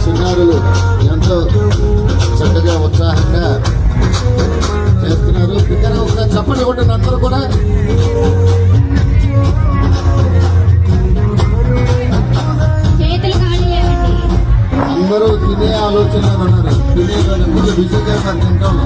చిన్నారులు ఎంతో చక్కగా ఉత్సాహంగా చేస్తున్నారు. ఇక్కడ ఒక చప్పటి కొట్టిన అందరూ కూడా అందరూ తినే ఆలోచనలో ఉన్నారు. తినే బిజీగా తింటాం.